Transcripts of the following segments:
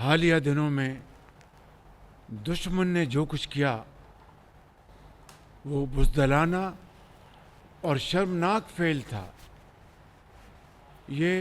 हालिया दिनों में दुश्मन ने जो कुछ किया वो बुज़दिलाना और शर्मनाक फेल था। ये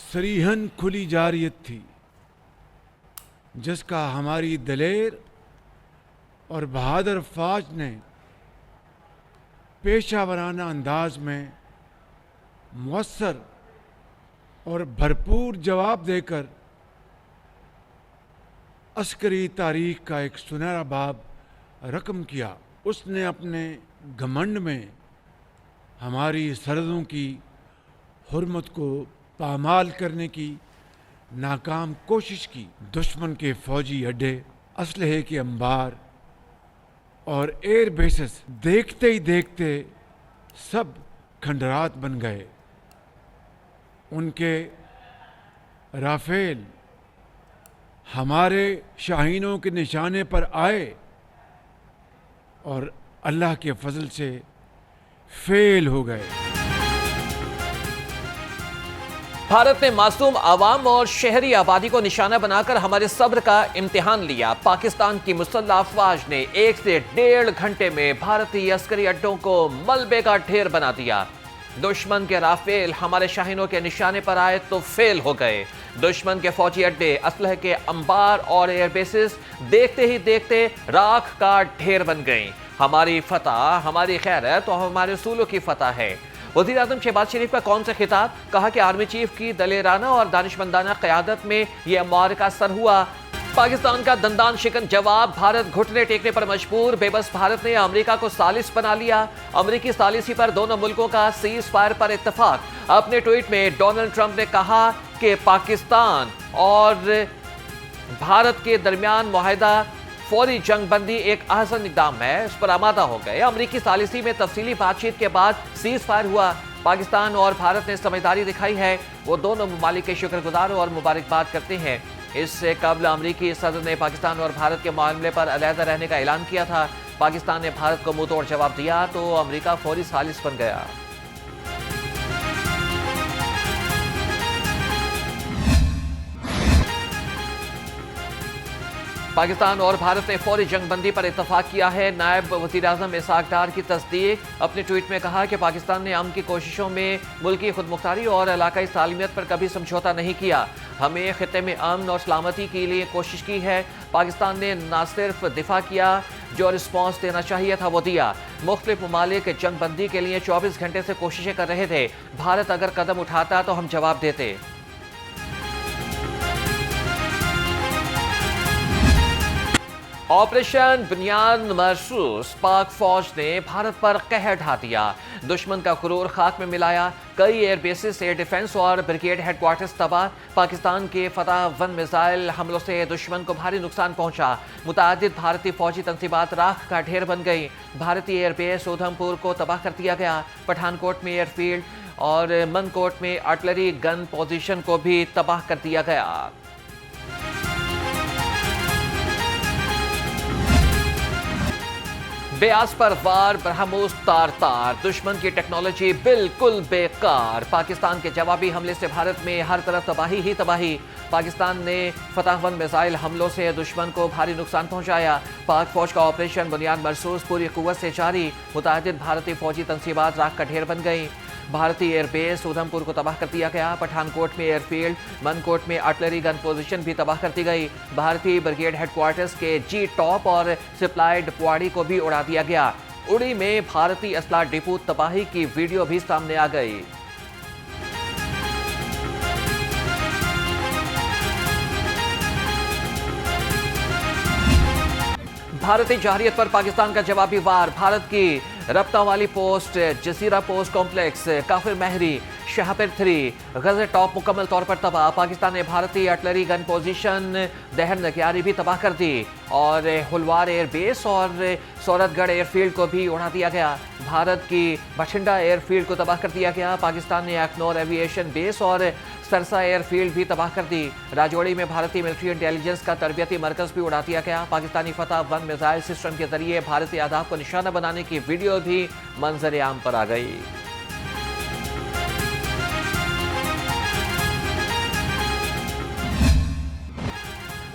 सरीहन खुली जारियत थी जिसका हमारी दलेर और बहादुर फ़ौज ने पेशावराना अंदाज में मुअस्सर और भरपूर जवाब देकर अस्करी तारीख का एक सुनहरा बाब रकम किया। उसने अपने घमंड में हमारी सरहदों की हुर्मत को पामाल करने की नाकाम कोशिश की। दुश्मन के फौजी अड्डे, असलहे के अंबार और एयर बेसेस देखते ही देखते सब खंडरात बन गए। उनके राफेल हमारे शाहीनों के निशाने पर आए और अल्लाह के फजल से फेल हो गए। भारत ने मासूम आवाम और शहरी आबादी को निशाना बनाकर हमारे सब्र का इम्तिहान लिया। पाकिस्तान की मुसल्लह अफवाज ने 1 से 1.5 घंटे में भारतीय अस्करी अड्डों को मलबे का ढेर बना दिया। दुश्मन के राफेल हमारे शाहीनों के निशाने पर आए तो फेल हो गए। दुश्मन के फौजी अड्डे, असलहे के अंबार और एयरबेसेस देखते ही देखते राख का ढेर बन गई। हमारी फतह, हमारी खैरत और हमारे उसूलों की फतह है। वज़ीर आज़म शहबाज शरीफ का कौन सा खिताब? कहा कि आर्मी चीफ की दलेराना और दानिशमंदाना क़यादत में यह मारका सर हुआ। पाकिस्तान का दंदान शिकन जवाब, भारत घुटने टेकने पर मजबूर। बेबस भारत ने अमेरिका को सालिस बना लिया। अमेरिकी सालिसी पर दोनों मुल्कों का सीज फायर पर इत्तफाक। अपने ट्वीट में डोनाल्ड ट्रंप ने कहा कि पाकिस्तान और भारत के दरमियान मुआहिदा फौरी जंग बंदी एक अहसन इक़दाम है, इस पर आमादा हो गए। अमरीकी सालिसी में तफसीली बातचीत के बाद सीज फायर हुआ। पाकिस्तान और भारत ने समझदारी दिखाई है। वो दोनों ममालिक के शुक्रगुजार और मुबारकबाद करते हैं। इससे कबल अमरीकी सदर ने पाकिस्तान और भारत के मामले पर अलहदा रहने का ऐलान किया था। पाकिस्तान ने भारत को मुंह तोड़ जवाब दिया तो अमरीका फौरी सालिस बन गया। पाकिस्तान और भारत ने फौरी जंग बंदी पर इत्तफाक किया है। नायब वज़ीर आज़म इसहाक डार की तस्दीक। अपने ट्वीट में कहा कि पाकिस्तान ने अमन की कोशिशों में मुल्की खुदमुख्तारी और इलाकाई सालमियत पर कभी समझौता नहीं किया। हमें खित्ते में अमन और सलामती के लिए कोशिश की है। पाकिस्तान ने न सिर्फ दिफा किया, जो रिस्पॉन्स देना चाहिए था वो दिया। मुख्तलिफ ममालिक जंग बंदी के लिए 24 घंटे से कोशिशें कर रहे थे। भारत अगर कदम उठाता तो हम जवाब देते। ऑपरेशन बुनियाद मरसूस, पाक फौज ने भारत पर कहर ढा दिया। दुश्मन का गुरूर खाक में मिलाया। कई एयरबेसेस, एयर डिफेंस और ब्रिगेड हेडक्वार्टर्स तबाह। पाकिस्तान के फतह 1 मिसाइल हमलों से दुश्मन को भारी नुकसान पहुंचा। मुतादिद भारतीय फौजी तंसीबात राख का ढेर बन गई। भारतीय एयरबेस उधमपुर को तबाह कर दिया गया। पठानकोट में एयरफील्ड और मनकोट में आर्टिलरी गन पोजीशन को भी तबाह कर दिया गया। ब्यास पर वार, ब्रह्मोस तार तार। दुश्मन की टेक्नोलॉजी बिल्कुल बेकार। पाकिस्तान के जवाबी हमले से भारत में हर तरफ तबाही ही तबाही। पाकिस्तान ने फतह 1 मिसाइल हमलों से दुश्मन को भारी नुकसान पहुंचाया। पाक फौज का ऑपरेशन बुनियाद मरसूस पूरी कुव्वत से जारी। मुतादिद भारतीय फौजी तंसीबात राख का ढेर बन गई। भारतीय एयरबेस उधमपुर को तबाह कर दिया गया। पठानकोट में एयरफील्ड, मनकोट में आर्टिलरी गन पोजीशन भी तबाह कर दी गई। भारतीय ब्रिगेड हेडक्वार्टर्स के जी टॉप और सप्लाइड पुआड़ी को भी उड़ा दिया गया। उड़ी में भारतीय असला डिपो तबाही की वीडियो भी सामने आ गई। भारतीय जहरियत पर पाकिस्तान का जवाबी वार। भारत की रब्ता वाली पोस्ट, जसीरा पोस्ट कॉम्प्लेक्स, काफिर महरी, शाहपुर 3, गजर टॉप मुकम्मल तौर पर तबाह। पाकिस्तान ने भारतीय आर्टिलरी गन पोजीशन दहर नग्यारी भी तबाह कर दी और हुलवार एयरबेस और सौरतगढ़ एयरफील्ड को भी उड़ा दिया गया। भारत की बठिंडा एयरफील्ड को तबाह कर दिया गया। पाकिस्तान ने अखनौर एविएशन बेस और सरसा एयरफील्ड भी तबाह कर दी। राजौड़ी में भारतीय मिलिट्री इंटेलिजेंस का तरबियती मरकज भी उड़ा दिया गया। पाकिस्तानी फतह 1 मिसाइल सिस्टम के जरिए भारतीय अहदाफ को निशाना बनाने की वीडियो भी मंजर आम पर आ गई।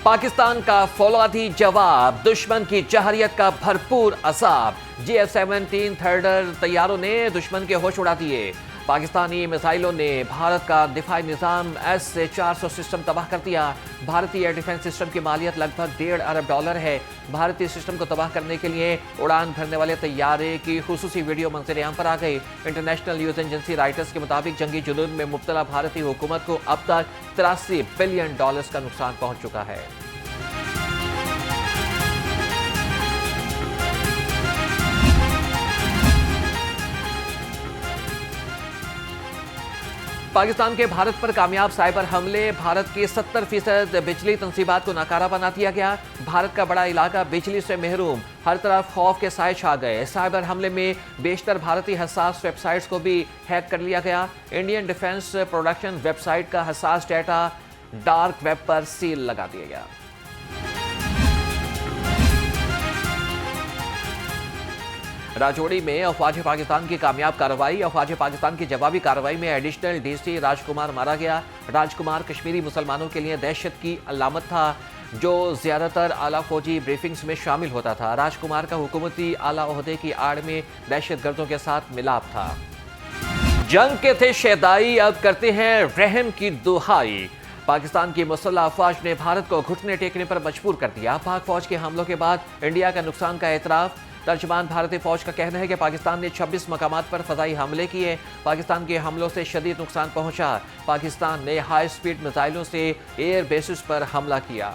पाकिस्तान का फौलादी जवाब, दुश्मन की जहरियत का भरपूर अजाब। GF-17 थर्डर तैयारों ने दुश्मन के होश उड़ा दिए। पाकिस्तानी मिसाइलों ने भारत का दिफाई निज़ाम S-400 सिस्टम तबाह कर दिया। भारतीय एयर डिफेंस सिस्टम की मालियत लगभग $1.5 अरब है। भारतीय सिस्टम को तबाह करने के लिए उड़ान भरने वाले तैयारे की खुसूसी वीडियो मंजर-ए-आम पर आ गई। इंटरनेशनल न्यूज़ एजेंसी रॉयटर्स के मुताबिक जंगी जुनून में मुब्तला भारतीय हुकूमत को अब तक $83 बिलियन का नुकसान पहुंच चुका है। पाकिस्तान के भारत पर कामयाब साइबर हमले, भारत की 70% बिजली तंसीबात को नाकारा बना दिया गया। भारत का बड़ा इलाका बिजली से महरूम, हर तरफ खौफ के साए छा गए। साइबर हमले में बेशतर भारतीय हसास वेबसाइट्स को भी हैक कर लिया गया। इंडियन डिफेंस प्रोडक्शन वेबसाइट का हसास डेटा डार्क वेब पर सील लगा दिया गया। राजौरी में अफवाज पाकिस्तान की कामयाब कार्रवाई, अफवाज पाकिस्तान की जवाबी कार्रवाई में एडिशनल DC राजकुमार मारा गया। राजकुमार कश्मीरी मुसलमानों के लिए दहशत की अलामत था, जो ज़्यादातर आला फौजी ब्रीफिंग्स में शामिल होता था। राजकुमार का हुकूमती आला ओहदे की आड़ में दहशत गर्दों के साथ मिलाप था। जंग के थे शहदाई, अब करते हैं रहम की दुहाई। पाकिस्तान की मुसल्लह अफवाज ने भारत को घुटने टेकने पर मजबूर कर दिया। पाक फौज के हमलों के बाद इंडिया का नुकसान का एतराफ। तर्जमान भारतीय फौज का कहना है कि पाकिस्तान ने 26 मकामात पर फजाई हमले किए। पाकिस्तान के हमलों से शदीद नुकसान पहुंचा। पाकिस्तान ने हाई स्पीड मिसाइलों से एयर बेसिस पर हमला किया।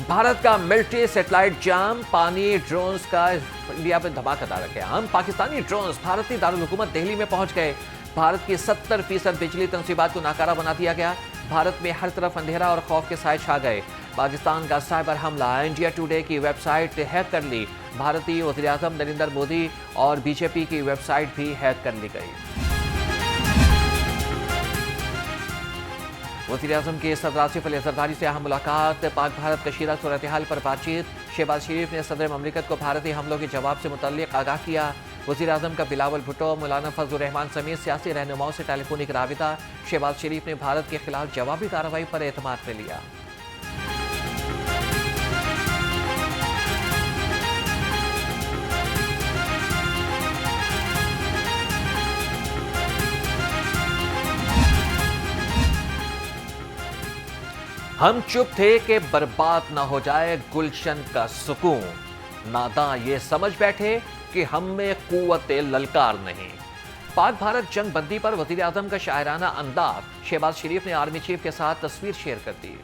भारत का मिलिट्री सैटेलाइट जाम, पानी ड्रोन्स का इंडिया में धमाकेदार क़याम। पाकिस्तानी ड्रोन्स भारतीय दारुल हुकूमत दिल्ली में पहुंच गए। भारत की 70% बिजली तंसीबात को नाकारा बना दिया गया। भारत में हर तरफ अंधेरा और खौफ के साए छा गए। पाकिस्तान का साइबर हमला, इंडिया टुडे की वेबसाइट हैक कर ली। भारतीय वज़ीर आज़म नरेंद्र मोदी और BJP की वेबसाइट भी हैक कर ली गई। वज़ीर आज़म के सदर आसिफ अली ज़रदारी से अहम मुलाकात, पाक भारत कशीदा सूरत हाल पर बातचीत। शहबाज शरीफ ने सदर ममलिकत को भारतीय हमलों के जवाब से मुतल्लिक़ आगाह किया। वज़ीर आज़म का बिलावल भुट्टो, मौलाना फजलुर रहमान समेत सियासी रहनुमाओं से टेलीफोनिक राबिता। शहबाज शरीफ ने भारत के खिलाफ जवाबी कार्रवाई पर एतमाद में लिया। हम चुप थे कि बर्बाद ना हो जाए गुलशन का सुकून, नादां ये समझ बैठे कि हम में कुव्वते ललकार नहीं। पाक भारत जंग बंदी पर वज़ीर आज़म का शायराना अंदाज, शहबाज शरीफ ने आर्मी चीफ के साथ तस्वीर शेयर कर दी।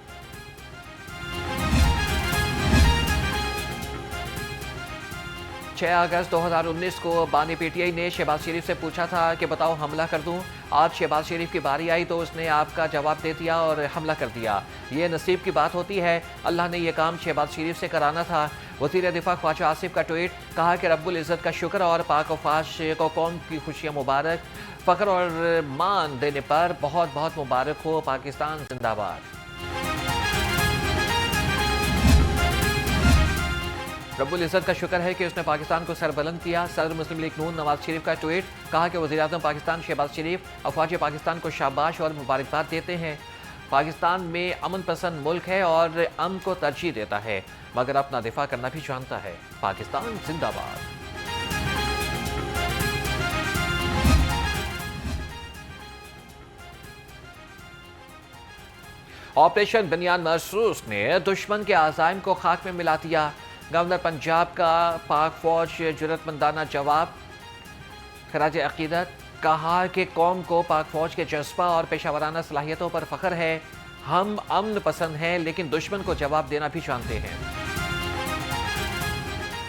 6 अगस्त 2019 को बानी PTI ने शहबाज शरीफ से पूछा था कि बताओ हमला कर दूं। आज शहबाज शरीफ की बारी आई तो उसने आपका जवाब दे दिया और हमला कर दिया। ये नसीब की बात होती है, अल्लाह ने यह काम शहबाज शरीफ से कराना था। वज़ीर दिफा ख्वाजा आसिफ का ट्वीट, कहा कि रब्बुल इज़्ज़त का शुक्र और पाक फ़ौज को कौम की खुशियाँ मुबारक। फ़ख्र और मान देने पर बहुत बहुत मुबारक हो। पाकिस्तान जिंदाबाद। रब्बुल इज़्ज़त का शुक्र है कि उसने पाकिस्तान को सरबलंद किया। सदर मुस्लिम लीग नून नवाज शरीफ का ट्वीट, कहा कि वज़ीर आज़म पाकिस्तान शहबाज शरीफ अफवाज पाकिस्तान को शाबाश और मुबारकबाद देते हैं। पाकिस्तान में अमन पसंद मुल्क है और अमन को तरजीह देता है, मगर अपना दिफा करना भी जानता है। पाकिस्तान जिंदाबाद। ऑपरेशन बनियान मरसूस ने दुश्मन के आज़ाइम को खाक में मिला दिया। गवर्नर पंजाब का पाक फौज जुर्रतमंदाना जवाब, खराज अकीदत, कहा कि कौम को पाक फौज के जज्बा और पेशावराना सलाहियतों पर फख्र है। हम अमन पसंद हैं लेकिन दुश्मन को जवाब देना भी जानते हैं।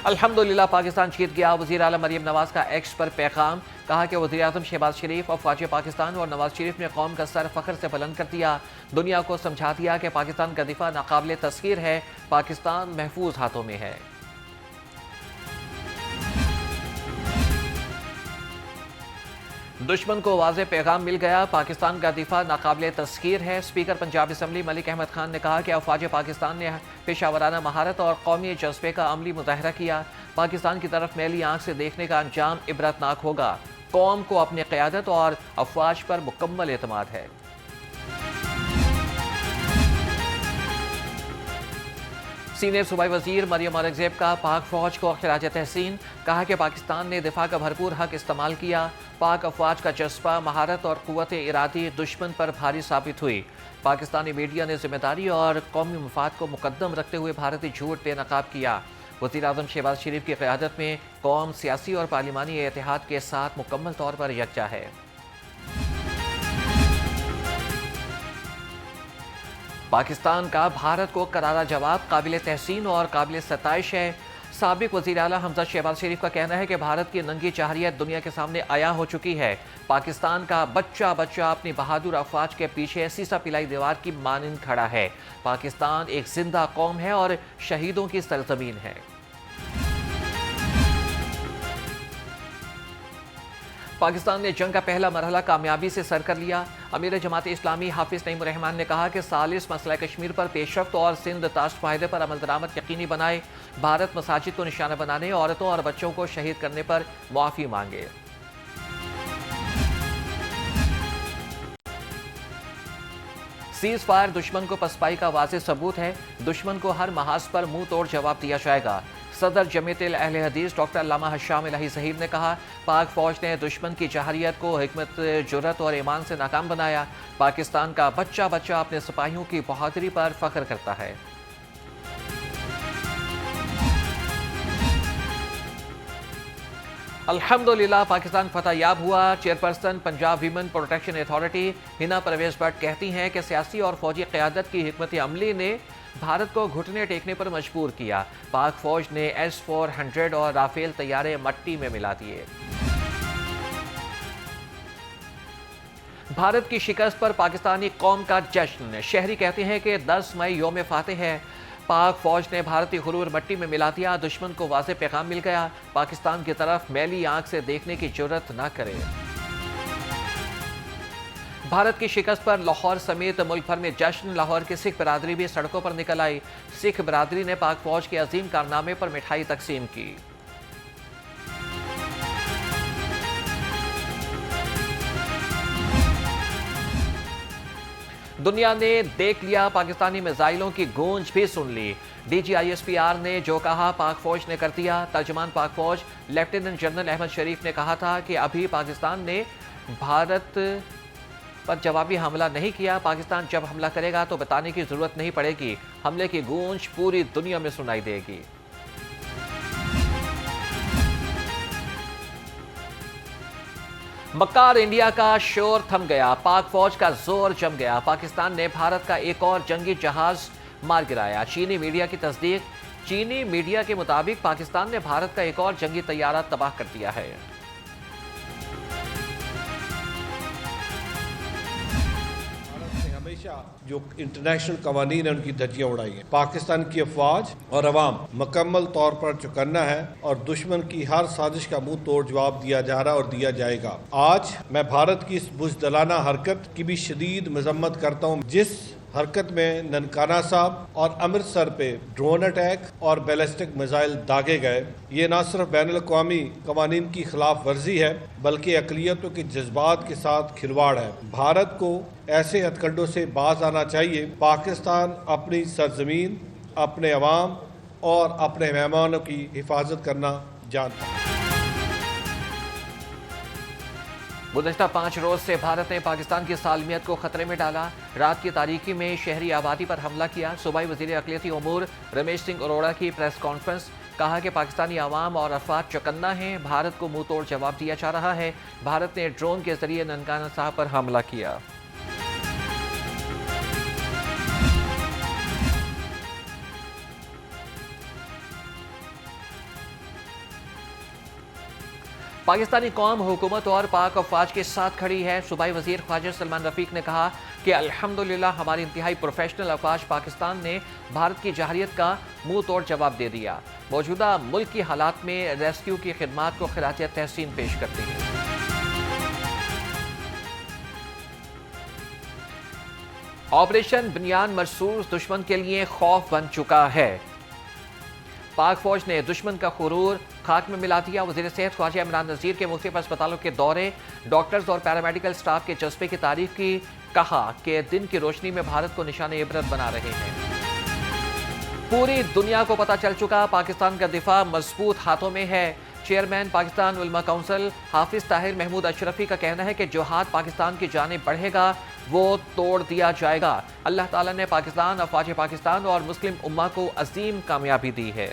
अल्हम्दुलिल्लाह पाकिस्तान जीत गया। वज़ीर आला मरीम नवाज का एक्स पर पैगाम, कहा कि वज़ीर आज़म शहबाज शरीफ अफवाज पाकिस्तान और नवाज शरीफ ने कौम का सर फ़ख्र से बुलंद कर दिया। दुनिया को समझा दिया कि पाकिस्तान का दिफा नाकाबिले तस्खीर है। पाकिस्तान महफूज हाथों में है। दुश्मन को वाज़ेह पैगाम मिल गया, पाकिस्तान का दिफा नाकाबिले तस्खीर है। स्पीकर पंजाब असम्बली मलिक अहमद खान ने कहा कि अफवाज पाकिस्तान ने पेशावराना महारत और कौमी जज्बे का अमली मुजाहरा किया। पाकिस्तान की तरफ मैली आंख से देखने का अंजाम इबरतनाक होगा। कौम को अपनी क़यादत और अफवाज पर मुकम्मल एतमाद है। सीनियर सूबाई वजीर मरियम औरंगजेब का पाक फौज को खिराज तहसीन, कहा कि पाकिस्तान ने दिफा का भरपूर हक इस्तेमाल किया। पाक अफवाज का जज्बा, महारत और कुव्वत इरादी दुश्मन पर भारी साबित हुई। पाकिस्तानी मीडिया ने जिम्मेदारी और कौमी मफाद को मुकद्दम रखते हुए भारतीय झूठ बेनकाब किया। वज़ीर आज़म शहबाज शरीफ की क़यादत में कौम सियासी और पार्लिमानी इत्तेहाद के साथ मुकम्मल तौर पर यकजा है। पाकिस्तान का भारत को करारा जवाब काबिल तहसीन और काबिल सताइश है। साबिक वज़ीर आला हमजा शहबाज शरीफ का कहना है कि भारत की नंगी चाहरियत दुनिया के सामने आया हो चुकी है। पाकिस्तान का बच्चा बच्चा अपनी बहादुर अफवाज के पीछे सीसा पिलाई दीवार की मानंद खड़ा है। पाकिस्तान एक जिंदा कौम है और शहीदों की सरजमीन है। पाकिस्तान ने जंग का पहला मरहला कामयाबी से सर कर लिया। अमीर जमात इस्लामी हाफिज नईम रहमान ने कहा कि सालिस मसला कश्मीर पर पेशरफ्त और सिंध ताश माहदे पर अमल दरामद यकीनी बनाए। भारत मसाजिद को निशाना बनाने, औरतों और बच्चों को शहीद करने पर मुआफ़ी मांगे। सीज फायर दुश्मन को पसपाई का वाज़ेह सबूत है। दुश्मन को हर महाज पर मुंह तोड़ जवाब दिया जाएगा। सदर जमीयत अहले हदीस डॉक्टर अल्लामा हशाम इलाही ज़हीर ने कहा, पाक फौज ने दुश्मन की जहरियत को हिकमत, जुर्रत और ईमान से नाकाम बनाया। पाकिस्तान का बच्चा बच्चा अपने सिपाहियों की बहादुरी पर फख्र करता है। अल्हम्दुलिल्लाह पाकिस्तान फतहयाब हुआ। Chairperson Punjab women protection authority Hina Parvez Bhatt कहती हैं कि सियासी और फौजी क़यादत की हिकमत अमली ने भारत को घुटने टेकने पर मजबूर किया। पाक फौज ने S-400 और राफेल तैयारे मट्टी में मिला दिए। भारत की शिकस्त पर पाकिस्तानी कौम का जश्न। शहरी कहते हैं कि 10 मई यौम फातेह है। पाक फौज ने भारतीय गुरूर मट्टी में मिला दिया। दुश्मन को वाज़ेह पैगाम मिल गया, पाकिस्तान की तरफ मैली आंख से देखने की जुर्रत न करे। भारत की शिकस्त पर लाहौर समेत मुल्क भर में जश्न। लाहौर की सिख बरादरी भी सड़कों पर निकल आई। सिख बरादरी ने पाक फौज के अजीम कारनामे पर मिठाई तकसीम की। दुनिया ने देख लिया, पाकिस्तानी मिसाइलों की गूंज भी सुन ली। DGISPR ने जो कहा पाक फौज ने कर दिया। तर्जमान पाक फौज लेफ्टिनेंट जनरल अहमद शरीफ ने कहा था कि अभी पाकिस्तान ने भारत पर जवाबी हमला नहीं किया। पाकिस्तान जब हमला करेगा तो बताने की जरूरत नहीं पड़ेगी। हमले की गूंज पूरी दुनिया में सुनाई देगी। मक्कार इंडिया का शोर थम गया, पाक फौज का जोर जम गया। पाकिस्तान ने भारत का एक और जंगी जहाज मार गिराया। चीनी मीडिया की तस्दीक। चीनी मीडिया के मुताबिक पाकिस्तान ने भारत का एक और जंगी तैयारा तबाह कर दिया है। जो इंटरनेशनल कवानीन है उनकी धज्जियां उड़ाई हैं। पाकिस्तान की अफवाज और अवाम मुकम्मल तौर पर चौकन्ना है और दुश्मन की हर साजिश का मुंह तोड़ जवाब दिया जा रहा और दिया जाएगा। आज मैं भारत की इस बुज़दिलाना हरकत की भी शदीद मजम्मत करता हूँ, जिस हरकत में ननकाना साहब और अमृतसर पे ड्रोन अटैक और बैलिस्टिक मिसाइल दागे गए। ये न सिर्फ बैनुल अक़वामी कवानीन की खिलाफ वर्जी है बल्कि अक़लियतों के जज्बात के साथ खिलवाड़ है। भारत को ऐसे हथकंडों से बाज आना चाहिए। पाकिस्तान अपनी सरजमीन, अपने अवाम और अपने मेहमानों की हिफाजत करना जानता है। गुज़श्ता 5 रोज से भारत ने पाकिस्तान की सालमियत को खतरे में डाला। रात की तारीकी में शहरी आबादी पर हमला किया। सूबाई वज़ीर अक़लियती उमूर रमेश सिंह अरोड़ा की प्रेस कॉन्फ्रेंस। कहा कि पाकिस्तानी आवाम और अफवाद चौकन्ना हैं, भारत को मुंह तोड़ जवाब दिया जा रहा है। भारत ने ड्रोन के जरिए ननकाना साहब पर हमला किया। पाकिस्तानी कौम हुकूमत और पाक अफवाज के साथ खड़ी है। सूबाई वज़ीर ख्वाजा सलमान रफ़ीक ने कहा कि अल्हम्दुलिल्लाह हमारी इंतहाई प्रोफेशनल अफवाज पाकिस्तान ने भारत की जहरियत का मुंह तोड़ जवाब दे दिया। मौजूदा मुल्क की हालात में रेस्क्यू की खिदमात को खिराज तहसीन पेश करते हैं। ऑपरेशन बनियान मरसूस दुश्मन के लिए खौफ बन चुका है। पाक फौज ने दुश्मन का खुरूर खाक में मिला दिया। वज़ीर सेहत ख्वाजा इमरान नज़ीर के मुख्तलिफ अस्पतालों के दौरे, डॉक्टर्स और पैरामेडिकल स्टाफ के जज्बे की तारीफ की। कहा कि दिन की रोशनी में भारत को निशान इबरत बना रहे हैं। पूरी दुनिया को पता चल चुका, पाकिस्तान का दिफा मजबूत हाथों में है। चेयरमैन पाकिस्तान उलमा काउंसिल हाफिज ताहिर महमूद अशरफी का कहना है कि जो हाथ पाकिस्तान की जानिब बढ़ेगा वो तोड़ दिया जाएगा। अल्लाह ताला ने पाकिस्तान, अफवाज पाकिस्तान और मुस्लिम उम्मा को अजीम कामयाबी दी है।